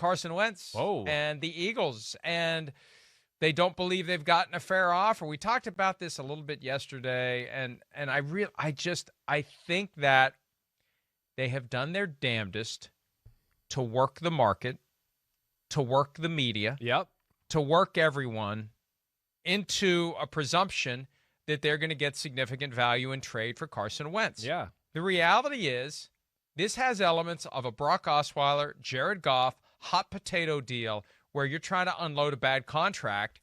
Carson Wentz Oh. and the Eagles, and they don't believe they've gotten a fair offer. We talked about this a little bit yesterday, and I think that they have done their damnedest to work the market, to work the media, Yep. to work everyone into a presumption that they're going to get significant value in trade for Carson Wentz. Yeah. The reality is this has elements of a Brock Osweiler, Jared Goff, hot potato deal where you're trying to unload a bad contract,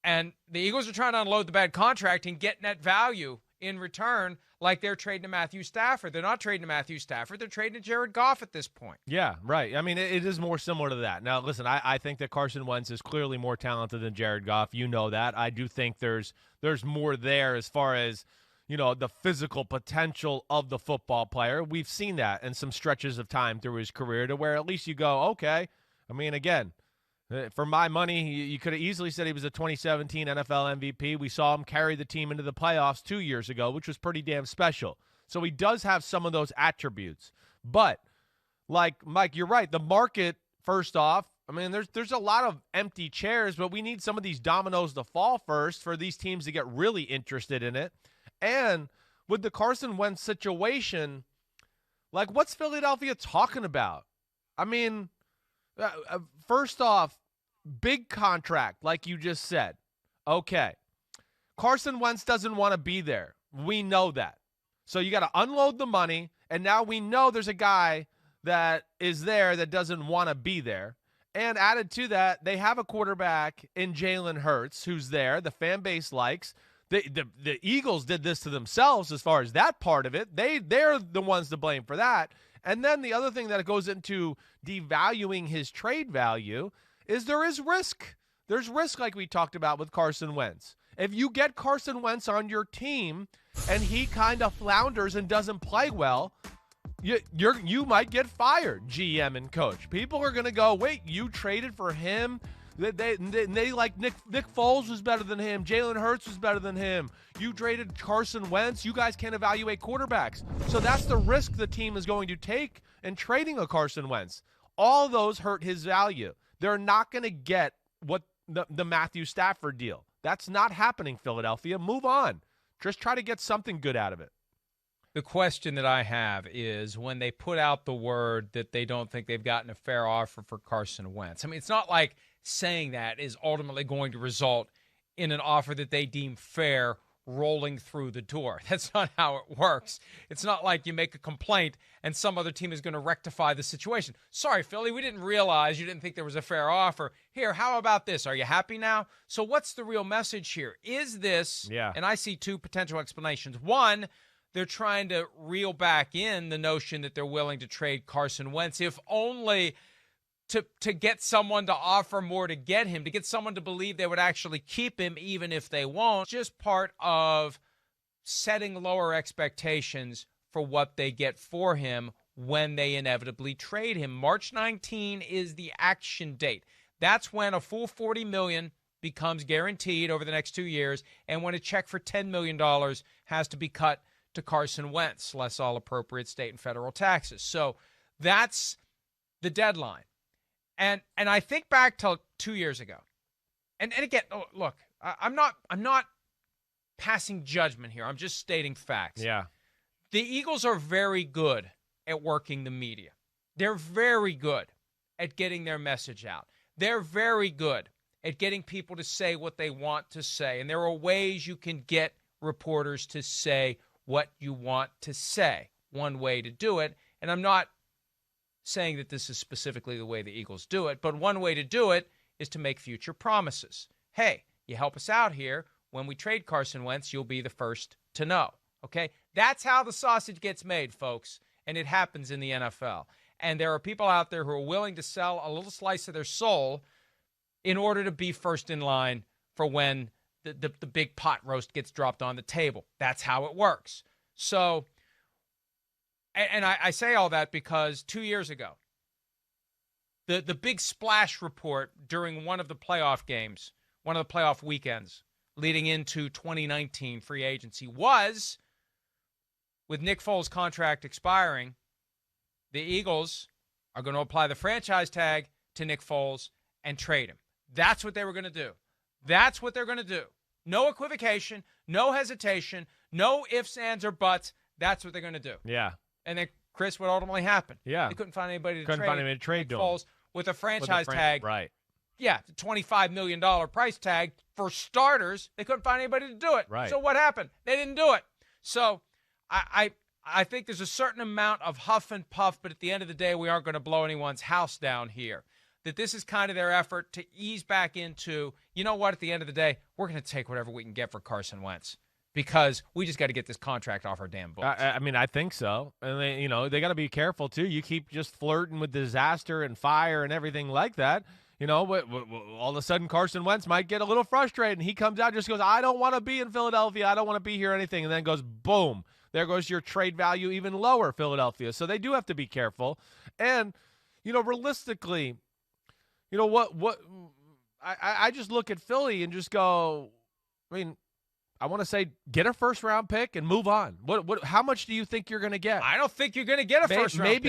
and the Eagles are trying to unload the bad contract and get net value in return, like they're trading to Matthew Stafford. They're not trading to Matthew Stafford. They're trading to Jared Goff at this point. Yeah, right. I mean, it is more similar to that. Now, listen, I think that Carson Wentz is clearly more talented than Jared Goff. You know that. I do think there's more there as far as, the physical potential of the football player. We've seen that in some stretches of time through his career to where at least you go, okay. I mean, again, for my money, you could have easily said he was a 2017 NFL MVP. We saw him carry the team into the playoffs 2 years ago, which was pretty damn special. So he does have some of those attributes. But, like, Mike, you're right. The market, first off, I mean, there's a lot of empty chairs, but we need some of these dominoes to fall first for these teams to get really interested in it. And with the Carson Wentz situation, like, what's Philadelphia talking about? I mean, first off, big contract, like you just said. Okay. Carson Wentz doesn't want to be there. We know that. So you got to unload the money, and now we know there's a guy that is there that doesn't want to be there. And added to that, they have a quarterback in Jalen Hurts who's there. The fan base likes. The Eagles did this to themselves as far as that part of it. They're the ones to blame for that. And then the other thing that goes into devaluing his trade value is there is risk. There's risk like we talked about with Carson Wentz. If you get Carson Wentz on your team and he kind of flounders and doesn't play well, you might get fired, GM and coach. People are going to go, wait, you traded for him? They like Nick Foles was better than him. Jalen Hurts was better than him. You traded Carson Wentz. You guys can't evaluate quarterbacks. So that's the risk the team is going to take in trading a Carson Wentz. All those hurt his value. They're not going to get what the Matthew Stafford deal. That's not happening, Philadelphia. Move on. Just try to get something good out of it. The question that I have is when they put out the word that they don't think they've gotten a fair offer for Carson Wentz. I mean, it's not like saying that is ultimately going to result in an offer that they deem fair rolling through the door. That's not how it works. It's not like you make a complaint and some other team is going to rectify the situation. Sorry, Philly, we didn't realize you didn't think there was a fair offer. Here, how about this? Are you happy now? So what's the real message here? Is this, and I see two potential explanations. One, they're trying to reel back in the notion that they're willing to trade Carson Wentz, if only to get someone to offer more to get him, to get someone to believe they would actually keep him even if they won't. Just part of setting lower expectations for what they get for him when they inevitably trade him. March 19 is the action date. That's when a full $40 million becomes guaranteed over the next 2 years, and when a check for $10 million has to be cut to Carson Wentz, less all appropriate state and federal taxes. So that's the deadline. And I think back to 2 years ago. And again, look, I'm not passing judgment here. I'm just stating facts. Yeah. The Eagles are very good at working the media. They're very good at getting their message out. They're very good at getting people to say what they want to say. And there are ways you can get reporters to say what you want to say. One way to do it, and I'm not saying that this is specifically the way the Eagles do it, but one way to do it is to make future promises. Hey, you help us out here. When we trade Carson Wentz, you'll be the first to know. Okay? That's how the sausage gets made, folks, and it happens in the NFL. And there are people out there who are willing to sell a little slice of their soul in order to be first in line for when the big pot roast gets dropped on the table. That's how it works. So, and I say all that because 2 years ago, the big splash report during one of the playoff games, one of the playoff weekends leading into 2019 free agency was, with Nick Foles' contract expiring, the Eagles are going to apply the franchise tag to Nick Foles and trade him. That's what they were going to do. That's what they're going to do. No equivocation, no hesitation, no ifs, ands, or buts. That's what they're going to do. Yeah. And then, Chris, what ultimately happened? Yeah. They couldn't find anybody to trade Nick to him. Foles with a franchise tag. Right. Yeah, the $25 million price tag for starters. They couldn't find anybody to do it. Right. So what happened? They didn't do it. So I think there's a certain amount of huff and puff, but at the end of the day, we aren't going to blow anyone's house down here. That this is kind of their effort to ease back into, you know what, at the end of the day, we're going to take whatever we can get for Carson Wentz because we just got to get this contract off our damn books. I mean, I think so. And they got to be careful too. You keep just flirting with disaster and fire and everything like that. All of a sudden Carson Wentz might get a little frustrated, and he comes out and just goes, I don't want to be in Philadelphia. I don't want to be here or anything. And then goes, boom, there goes your trade value even lower, Philadelphia. So they do have to be careful. And, realistically, I just look at Philly and just go, I want to say get a first-round pick and move on. How much do you think you're going to get? I don't think you're going to get a first-round pick.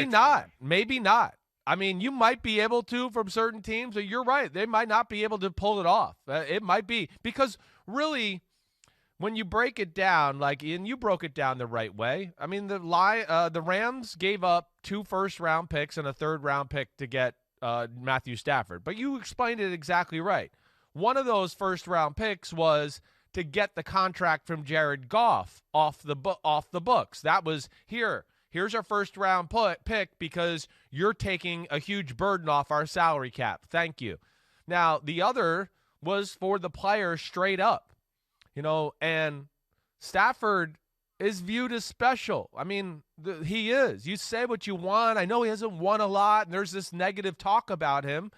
Maybe not. I mean, you might be able to from certain teams. But you're right. They might not be able to pull it off. It might be because really when you break it down, and you broke it down the right way. I mean, the Rams gave up 2 first-round picks and a third-round pick to get Matthew Stafford. But you explained it exactly right. One of those first-round picks was to get the contract from Jared Goff off the books. That was here's our first-round pick because you're taking a huge burden off our salary cap. Thank you. Now, the other was for the player straight up, and Stafford is viewed as special. I mean, he is. You say what you want. I know he hasn't won a lot, and there's this negative talk about him.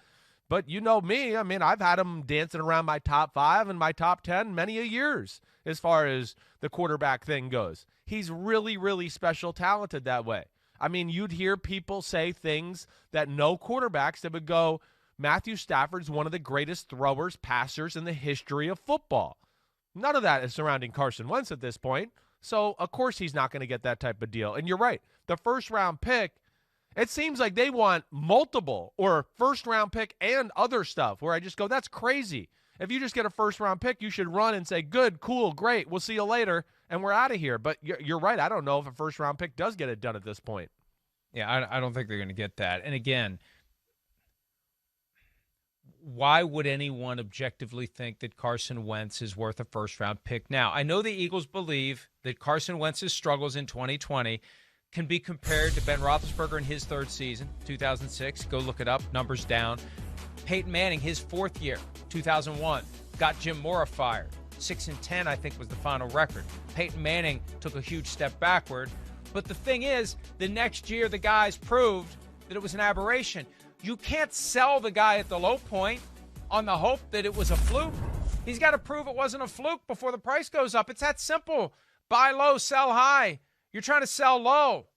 But you know me. I mean, I've had him dancing around my top 5 and my top 10 many a years as far as the quarterback thing goes. He's really, really special, talented that way. I mean, you'd hear people say things that no quarterbacks that would go, Matthew Stafford's one of the greatest throwers, passers in the history of football. None of that is surrounding Carson Wentz at this point. So, of course, he's not going to get that type of deal. And you're right. The first-round pick, it seems like they want multiple or first-round pick and other stuff where I just go, that's crazy. If you just get a first-round pick, you should run and say, good, cool, great, we'll see you later, and we're out of here. But you're right. I don't know if a first-round pick does get it done at this point. Yeah, I don't think they're going to get that. And again, why would anyone objectively think that Carson Wentz is worth a first-round pick now? I know the Eagles believe that Carson Wentz's struggles in 2020 can be compared to Ben Roethlisberger in his 3rd season, 2006. Go look it up. Numbers down. Peyton Manning, his 4th year, 2001, got Jim Mora fired. 6-10, I think, was the final record. Peyton Manning took a huge step backward. But the thing is, the next year, the guys proved that it was an aberration. You can't sell the guy at the low point on the hope that it was a fluke. He's got to prove it wasn't a fluke before the price goes up. It's that simple. Buy low, sell high. You're trying to sell low.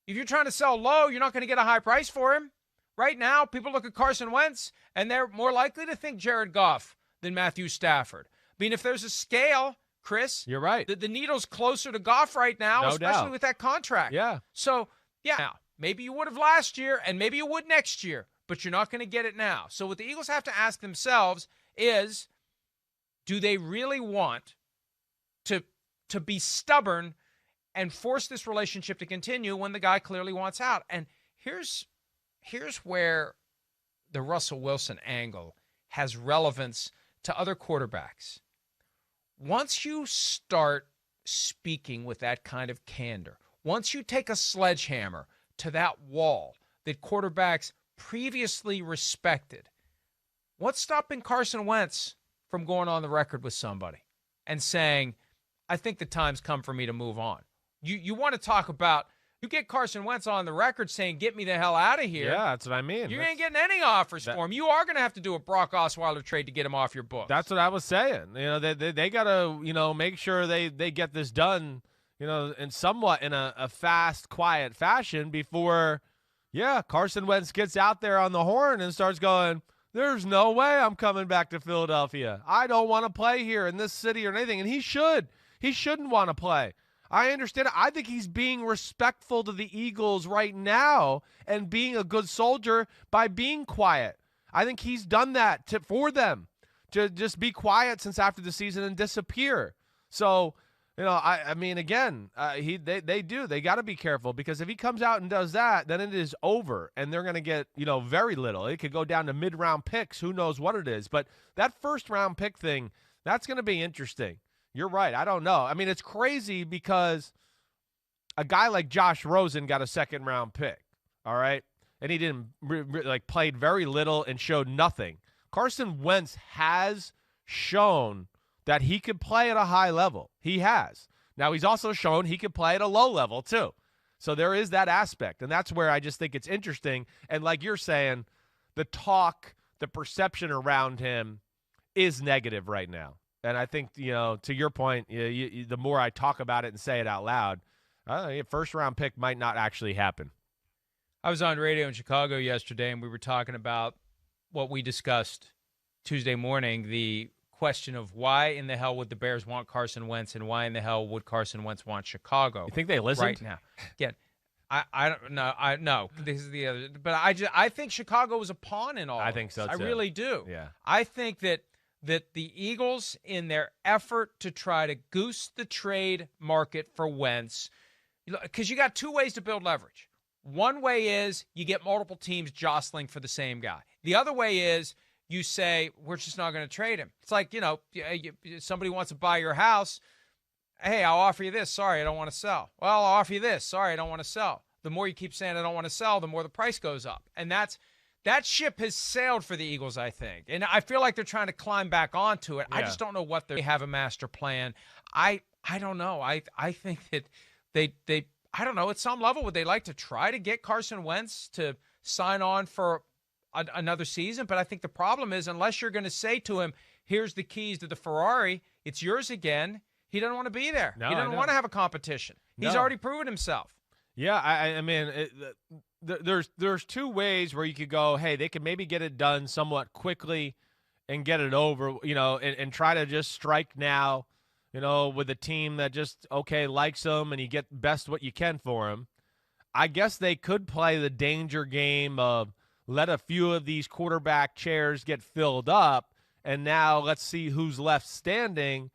If you're trying to sell low, you're not going to get a high price for him. Right now, people look at Carson Wentz, and they're more likely to think Jared Goff than Matthew Stafford. I mean, if there's a scale, Chris, you're right. The needle's closer to Goff right now, no especially doubt. with that contract. Yeah. So, yeah, now, maybe you would have last year, and maybe you would next year, but you're not going to get it now. So what the Eagles have to ask themselves is, do they really want to be stubborn and force this relationship to continue when the guy clearly wants out? And here's where the Russell Wilson angle has relevance to other quarterbacks. Once you start speaking with that kind of candor, once you take a sledgehammer to that wall that quarterbacks previously respected, what's stopping Carson Wentz from going on the record with somebody and saying, I think the time's come for me to move on? You want to talk about, you get Carson Wentz on the record saying, get me the hell out of here. Yeah, that's what I mean. You ain't getting any offers for him. You are going to have to do a Brock Osweiler trade to get him off your books. That's what I was saying. They got to, make sure they get this done, in somewhat in a fast, quiet fashion before, Carson Wentz gets out there on the horn and starts going, there's no way I'm coming back to Philadelphia. I don't want to play here in this city or anything. And he should. He shouldn't want to play. I understand it. I think he's being respectful to the Eagles right now and being a good soldier by being quiet. I think he's done that for them, to just be quiet since after the season and disappear. So, I mean, again, they got to be careful, because if he comes out and does that, then it is over, and they're going to get, very little. It could go down to mid-round picks. Who knows what it is? But that first-round pick thing, that's going to be interesting. You're right. I don't know. I mean, it's crazy because a guy like Josh Rosen got a second-round pick, all right? And he didn't played very little and showed nothing. Carson Wentz has shown that he could play at a high level. He has. Now, he's also shown he could play at a low level, too. So there is that aspect, and that's where I just think it's interesting. And like you're saying, the talk, the perception around him is negative right now. And I think, to your point, the more I talk about it and say it out loud, a first-round pick might not actually happen. I was on radio in Chicago yesterday, and we were talking about what we discussed Tuesday morning, the question of why in the hell would the Bears want Carson Wentz, and why in the hell would Carson Wentz want Chicago? You think they listened? Right now. Again, I don't know. No, this is the other. But I think Chicago was a pawn in all. I think so, too. I really do. Yeah. I think that the Eagles, in their effort to try to goose the trade market for Wentz, because you got two ways to build leverage. One way is you get multiple teams jostling for the same guy. The other way is you say, we're just not going to trade him. It's like, somebody wants to buy your house. Hey, I'll offer you this. Sorry, I don't want to sell. Well, I'll offer you this. Sorry, I don't want to sell. The more you keep saying I don't want to sell, the more the price goes up. And that ship has sailed for the Eagles, I think. And I feel like they're trying to climb back onto it. Yeah. I just don't know what they have a master plan. I don't know. I think that they I don't know, at some level, would they like to try to get Carson Wentz to sign on for another season? But I think the problem is, unless you're going to say to him, here's the keys to the Ferrari, it's yours again, he doesn't want to be there. No, he doesn't want to have a competition. He's already proven himself. Yeah, I mean, there's two ways where you could go, hey, they could maybe get it done somewhat quickly and get it over, and try to just strike now, with a team that just, likes him, and you get best what you can for him. I guess they could play the danger game of let a few of these quarterback chairs get filled up, and now let's see who's left standing.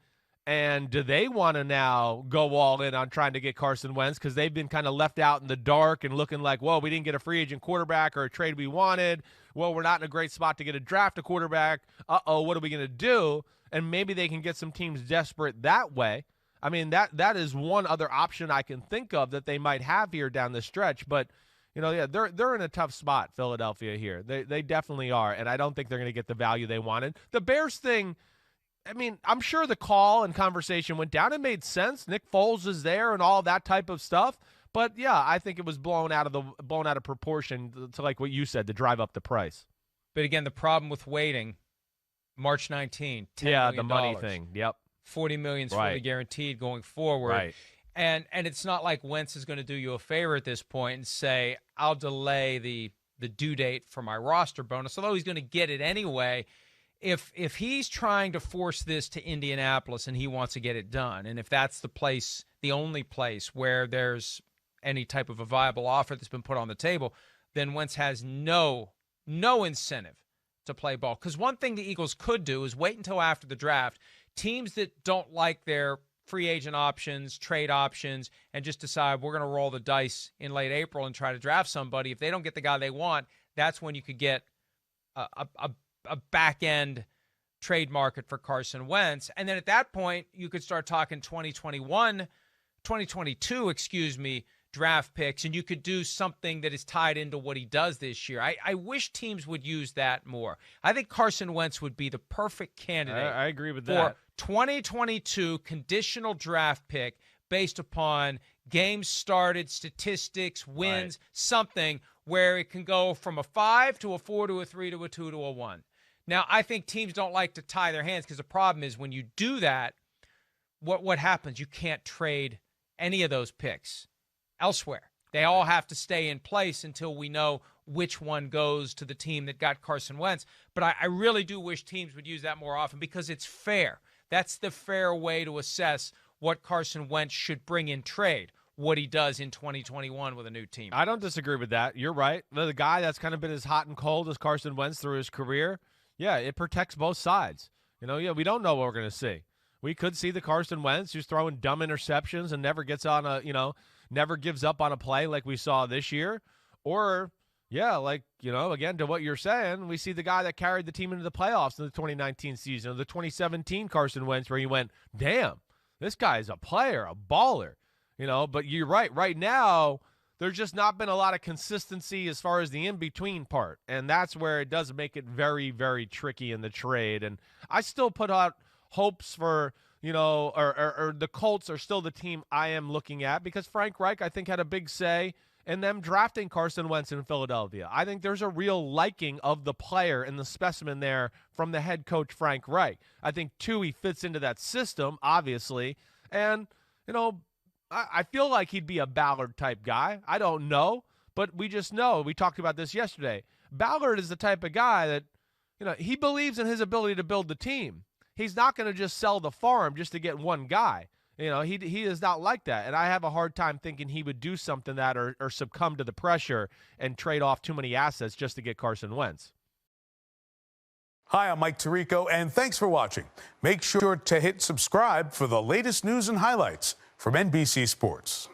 And do they want to now go all in on trying to get Carson Wentz, because they've been kind of left out in the dark and looking like, well, we didn't get a free agent quarterback or a trade we wanted. Well, we're not in a great spot to get a draft a quarterback. Uh-oh, what are we going to do? And maybe they can get some teams desperate that way. I mean, that is one other option I can think of that they might have here down the stretch. But, they're in a tough spot, Philadelphia, here. They definitely are, and I don't think they're going to get the value they wanted. The Bears thing, I mean, I'm sure the call and conversation went down. It made sense. Nick Foles is there and all that type of stuff. But, yeah, I think it was blown out of proportion to, like what you said, to drive up the price. But, again, the problem with waiting, March 19, $10 million. The money thing. Yep. $40 million is fully guaranteed going forward. Right. And it's not like Wentz is going to do you a favor at this point and say, I'll delay the due date for my roster bonus, although he's going to get it anyway. If he's trying to force this to Indianapolis and he wants to get it done, and if that's the only place where there's any type of a viable offer that's been put on the table, then Wentz has no incentive to play ball. Because one thing the Eagles could do is wait until after the draft. Teams that don't like their free agent options, trade options, and just decide we're going to roll the dice in late April and try to draft somebody. If they don't get the guy they want, that's when you could get a back-end trade market for Carson Wentz. And then at that point, you could start talking 2022, draft picks, and you could do something that is tied into what he does this year. I wish teams would use that more. I think Carson Wentz would be the perfect candidate. I agree with for that. 2022 conditional draft pick based upon games started, statistics, wins, something where it can go from a 5 to a 4 to a 3 to a 2 to a 1. Now, I think teams don't like to tie their hands, because the problem is when you do that, what happens? You can't trade any of those picks elsewhere. They all have to stay in place until we know which one goes to the team that got Carson Wentz. But I really do wish teams would use that more often, because it's fair. That's the fair way to assess what Carson Wentz should bring in trade, what he does in 2021 with a new team. I don't disagree with that. You're right. The guy that's kind of been as hot and cold as Carson Wentz through his career, yeah, it protects both sides. We don't know what we're going to see. We could see the Carson Wentz who's throwing dumb interceptions and never gets on never gives up on a play like we saw this year. Or, yeah, again, to what you're saying, we see the guy that carried the team into the playoffs in the 2019 season, or the 2017 Carson Wentz, where he went, damn, this guy is a player, a baller. But you're right. Right now, there's just not been a lot of consistency as far as the in-between part. And that's where it does make it very, very tricky in the trade. And I still put out hopes for, or the Colts are still the team I am looking at, because Frank Reich, I think, had a big say in them drafting Carson Wentz in Philadelphia. I think there's a real liking of the player and the specimen there from the head coach, Frank Reich. I think, too, he fits into that system, obviously. And, I feel like he'd be a Ballard-type guy. I don't know, but we just know. We talked about this yesterday. Ballard is the type of guy that, he believes in his ability to build the team. He's not going to just sell the farm just to get one guy. He is not like that, and I have a hard time thinking he would do something that or succumb to the pressure and trade off too many assets just to get Carson Wentz. Hi, I'm Mike Tirico, and thanks for watching. Make sure to hit subscribe for the latest news and highlights from NBC Sports.